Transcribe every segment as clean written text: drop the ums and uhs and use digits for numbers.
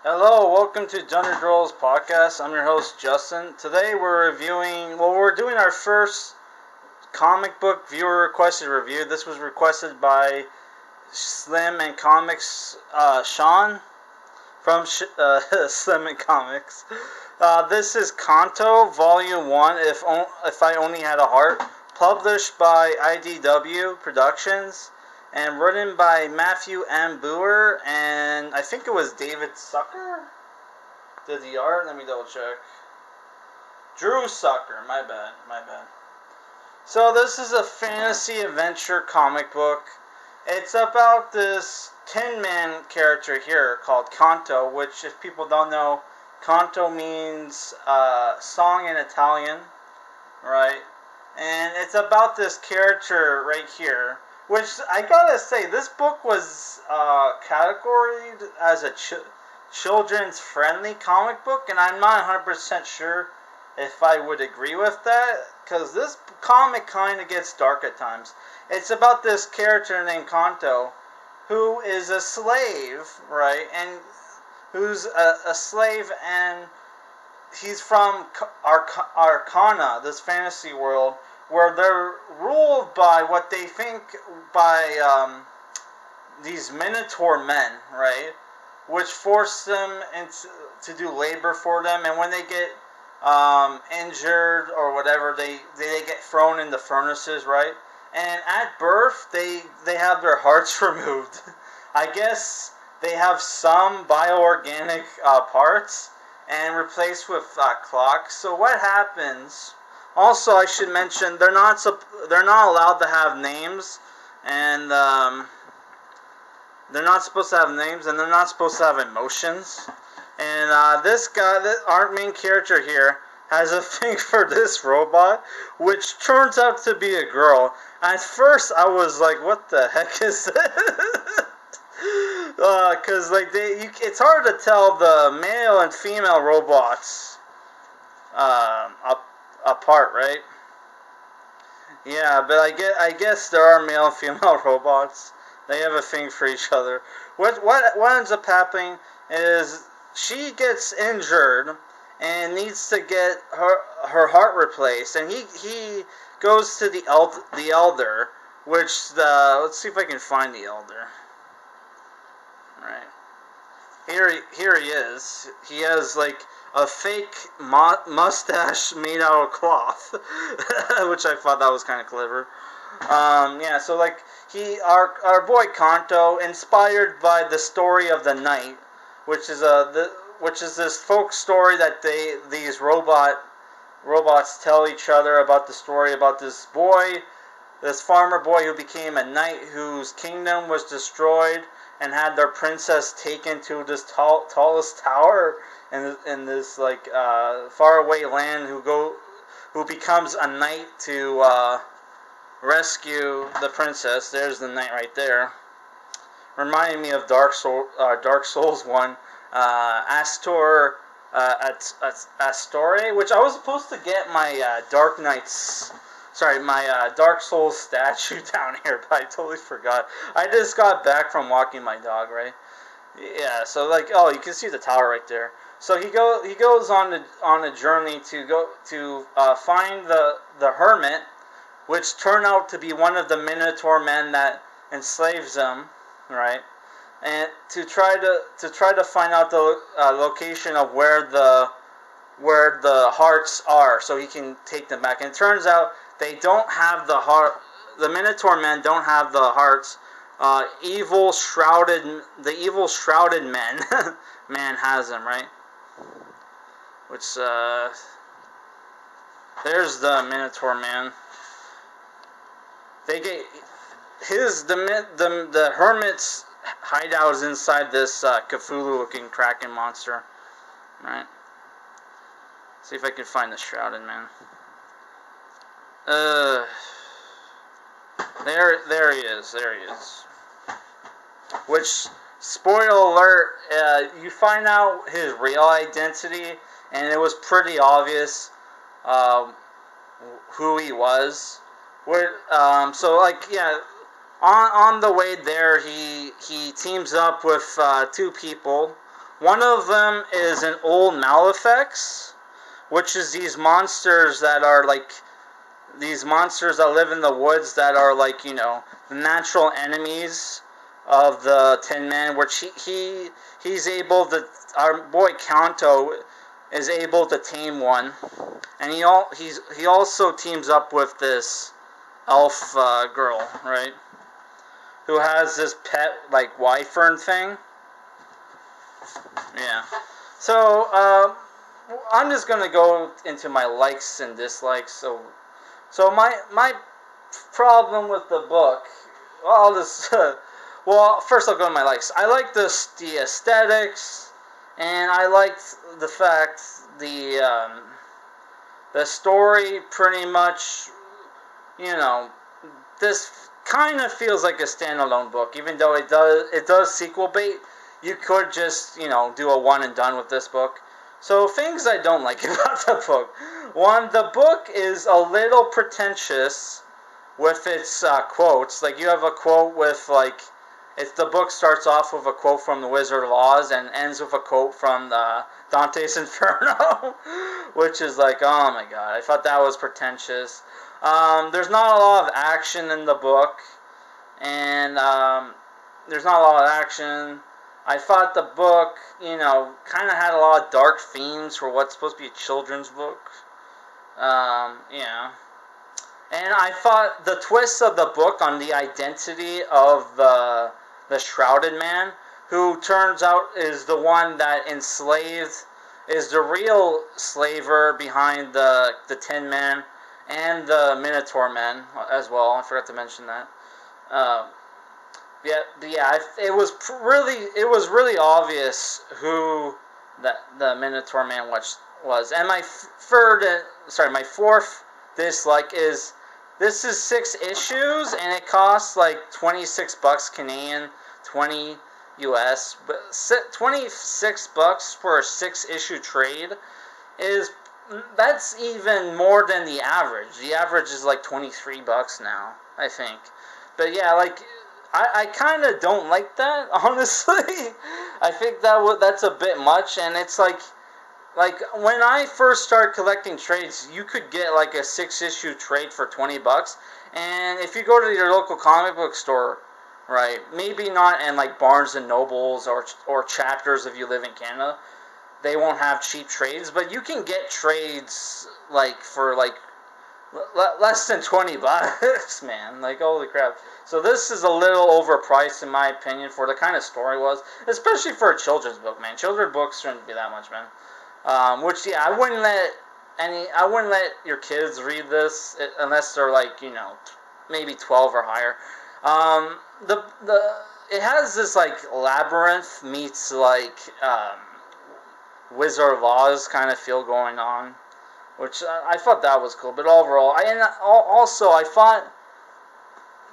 Hello, welcome to Dunder Girls Podcast. I'm your host, Justin. Today we're we're doing our first comic book viewer requested review. This was requested by Slim and Comics, Sean from Slim and Comics. This is Canto, Volume 1, If I Only Had a Heart, published by IDW Productions, and written by Matthew M. Booher, and I think it was David Zucker did the art. Let me double check. Drew Zucker, my bad. So this is a fantasy adventure comic book. It's about this Tin Man character here called Canto, which, if people don't know, Canto means song in Italian, right? And it's about this character right here, which I gotta say, this book was categorized as a children's friendly comic book, and I'm not 100% sure if I would agree with that, because this comic kind of gets dark at times. It's about this character named Canto, who is a slave, right, and who's a slave, and he's from Arcana, this fantasy world, where they're ruled by what they think by these Minotaur men, right? Which force them to do labor for them, and when they get injured or whatever, they get thrown in the furnaces, right? And at birth, they have their hearts removed. I guess they have some bioorganic parts and replaced with clocks. So what happens? Also, I should mention they're not allowed to have names, and they're not supposed to have names, and they're not supposed to have emotions. And this guy, our main character here, has a thing for this robot, which turns out to be a girl. At first, I was like, "What the heck is this?" Because it's hard to tell the male and female robots apart, right? Yeah, but I guess there are male and female robots. They have a thing for each other. What ends up happening is she gets injured and needs to get her heart replaced, and he goes to the elder, which let's see if I can find the elder. Right. Here he is. He has like a fake mustache made out of cloth, which I thought that was kind of clever. Yeah, so like our boy Canto, inspired by the story of the night, which is this folk story that these robots tell each other about the story about this farmer boy who became a knight whose kingdom was destroyed and had their princess taken to this tallest tower in this like faraway land, who becomes a knight to rescue the princess. There's the knight right there. Reminding me of Dark Souls 1, Astore, Astore, which I was supposed to get my Dark Souls statue down here, but I totally forgot. I just got back from walking my dog, right? Yeah, so like, oh, you can see the tower right there. So he goes on a journey to find the hermit, which turned out to be one of the Minotaur men that enslaves him, right? And to try to find out the location of where the hearts are, so he can take them back. And it turns out they don't have the heart. The Minotaur men don't have the hearts. The evil shrouded man has them, right? Which there's the Minotaur man. They get the hermit's hideout is inside this Cthulhu-looking Kraken monster, right? See if I can find the shrouded man. There he is. Which, spoiler alert, you find out his real identity, and it was pretty obvious who he was. So like, yeah, on the way there, he teams up with two people. One of them is an old Malefics, which is these monsters that are like these monsters that live in the woods that are like, you know, the natural enemies of the Tin Man, which he's able to, our boy Canto is able to tame one, and he also teams up with this elf girl, right, who has this pet like wyvern thing. Yeah. So I'm just gonna go into my likes and dislikes. So my problem with the book, well, I'll just well, first I'll go to my likes. I like the aesthetics, and I liked the fact the story pretty much, you know, this kind of feels like a standalone book, even though it does sequel bait. You could just, you know, do a one and done with this book. So things I don't like about the book. One, the book is a little pretentious with its quotes. Like, you have a quote with, like, the book starts off with a quote from The Wizard of Oz and ends with a quote from Dante's Inferno, which is like, oh my god, I thought that was pretentious. There's not a lot of action in the book, and there's not a lot of action. I thought the book, you know, kind of had a lot of dark themes for what's supposed to be a children's book. Yeah. And I thought the twist of the book on the identity of the Shrouded Man, who turns out is the one that enslaved, is the real slaver behind the Tin Man and the Minotaur Man as well. I forgot to mention that. It was really obvious who the Minotaur Man was. And my fourth dislike is, this is 6 issues and it costs like $26 Canadian, 20 US, but $26 for a 6-issue trade that's even more than the average. The average is like $23 now, I think. But yeah, like, I kind of don't like that, honestly. I think that's a bit much, and it's like when I first started collecting trades, you could get like a 6-issue trade for $20, and if you go to your local comic book store, right, maybe not in like Barnes and Nobles or Chapters if you live in Canada, they won't have cheap trades, but you can get trades like for like less than $20, man. Like, holy crap. So this is a little overpriced, in my opinion, for the kind of story it was, especially for a children's book, man. Children's books shouldn't be that much, man. Which, yeah, I wouldn't let your kids read this unless they're like, you know, maybe 12 or higher. It has this like labyrinth meets like Wizard of Oz kind of feel going on, which I thought that was cool. But overall, I thought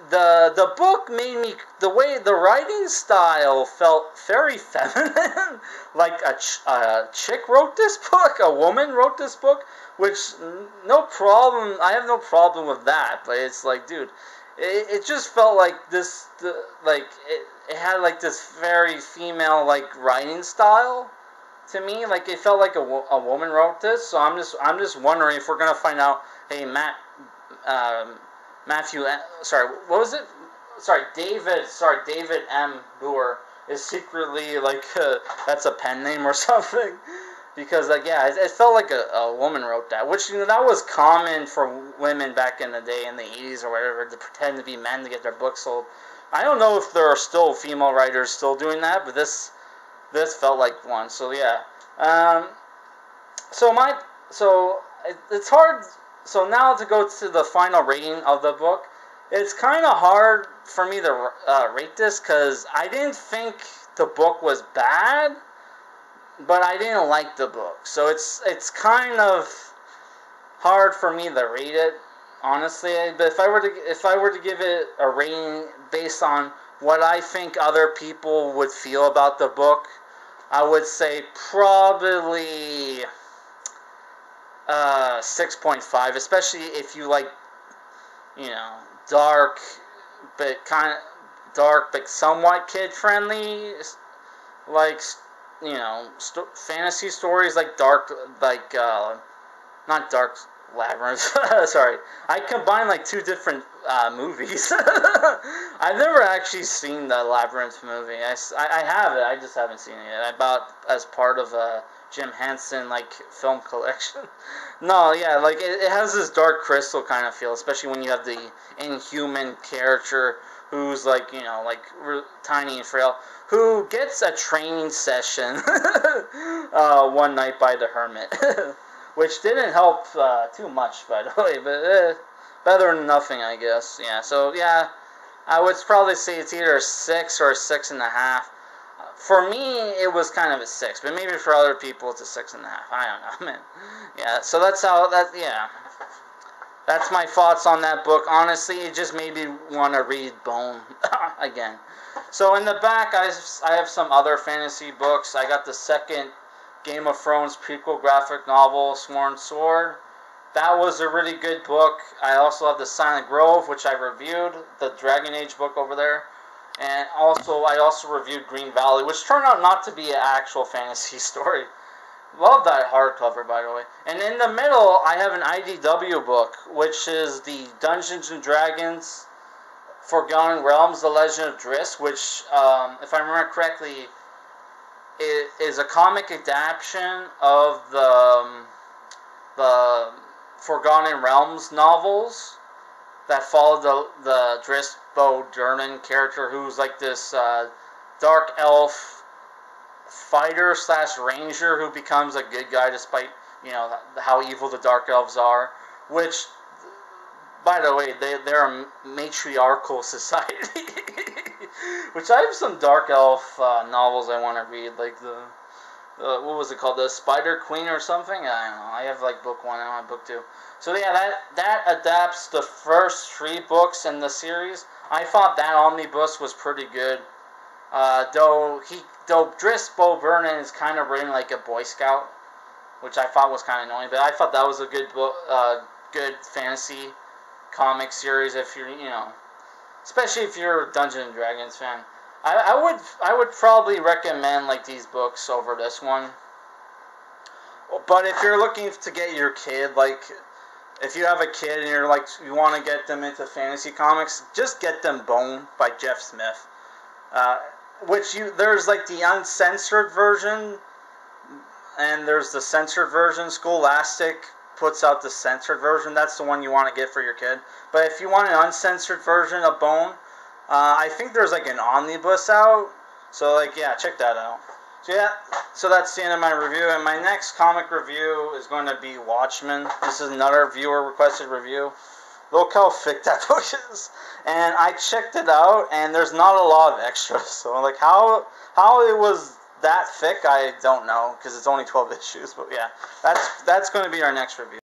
the book made me, the way the writing style felt very feminine. Like a chick wrote this book, a woman wrote this book, which no problem. I have no problem with that. But it's like, dude, it just felt like this. It had like this very female like writing style. To me, like, it felt like a woman wrote this, so I'm just wondering if we're gonna find out. Hey, David M. Booher is secretly like that's a pen name or something, because like, yeah, it felt like a woman wrote that, which, you know, that was common for women back in the day in the 80s or whatever, to pretend to be men to get their books sold. I don't know if there are still female writers still doing that, but this felt like one. So yeah. It's hard. So now to go to the final rating of the book, it's kind of hard for me to rate this, because I didn't think the book was bad, but I didn't like the book. So it's kind of hard for me to rate it, honestly. But if I were to give it a rating based on what I think other people would feel about the book, I would say probably 6.5, especially if you like, you know, dark but somewhat kid friendly, like fantasy stories like not Dark Labyrinth. Sorry, I combined like two different movies. I've never actually seen the Labyrinth movie. I have it. I just haven't seen it yet. I bought as part of a Jim Henson film collection. No, yeah, it has this Dark Crystal kind of feel, especially when you have the Inhuman character who's tiny and frail, who gets a training session one night by the Hermit. Which didn't help too much, by the way, but better than nothing, I guess. Yeah, so yeah, I would probably say it's either a 6 or a 6.5. For me, it was kind of a 6, but maybe for other people it's a 6.5. I don't know, man. Yeah, so that's that's my thoughts on that book. Honestly, it just made me want to read Bone again. So in the back, I have some other fantasy books. I got the second Game of Thrones prequel graphic novel, Sworn Sword. That was a really good book. I also have the Silent Grove, which I reviewed, the Dragon Age book over there. And I also reviewed Green Valley, which turned out not to be an actual fantasy story. Love that hardcover, by the way. And in the middle, I have an IDW book, which is the Dungeons & Dragons Forgotten Realms, The Legend of Driss, which, if I remember correctly, it is a comic adaptation of the Forgotten Realms novels that follow the Driss Bo Durnan character, who's like this dark elf fighter / ranger who becomes a good guy despite how evil the dark elves are. Which, by the way, they're a matriarchal society. Which I have some dark elf novels I want to read, like the what was it called, the Spider Queen or something? I don't know. I have book 1 and I have book 2. So yeah, that adapts the first 3 books in the series. I thought that omnibus was pretty good. Though Driss Bo Vernon is kind of written like a Boy Scout, which I thought was kind of annoying. But I thought that was a good book, good fantasy comic series. If you're especially if you're a Dungeons & Dragons fan. I would probably recommend these books over this one. But if you're looking to get your kid, if you have a kid and you want to get them into fantasy comics, just get them Bone by Jeff Smith. There's the uncensored version, and there's the censored version. Scholastic puts out the censored version. That's the one you want to get for your kid. But if you want an uncensored version of Bone, I think there's an omnibus out. So yeah, check that out. So yeah, so that's the end of my review. And my next comic review is going to be Watchmen. This is another viewer requested review. Look how thick that book is. And I checked it out, and there's not a lot of extras. So how it was that thick, I don't know, because it's only 12 issues. But yeah, that's going to be our next review.